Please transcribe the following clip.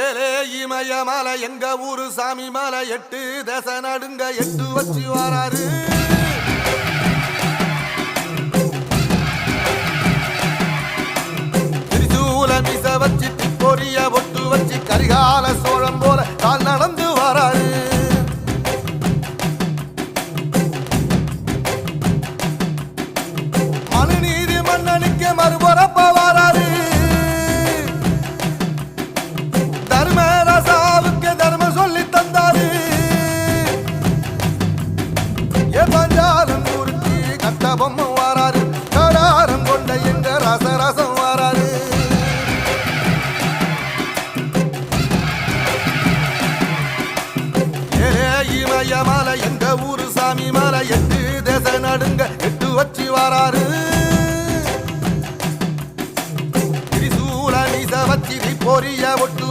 ஏலே இமய மலை எங்க ஊரு சாமி மலை 8 தேச நடுங்க 8 வச்சு வராரு. திரிசூல மிச வச்சு பொரிய ஒட்டு வச்சு கரிகால சோழம் போல கால் நடந்து வராரு. மனுநீதி மன்னனுக்கு மறுபுறப்ப வராரு. தர்மராசாவுக்கு தர்மம் சொல்லி தந்தாரு. பஞ்சாலம் ஊருக்கு கட்ட பொம்மை வராரு. கடாரம் கொண்ட எங்க ரசரசம் வராரு. இமய மலை எங்க ஊரு சாமி மலை 8 தேச நடுங்க 8 வச்சு வராரு. திரிசூல நீச வச்சி பொரிய ஒட்டு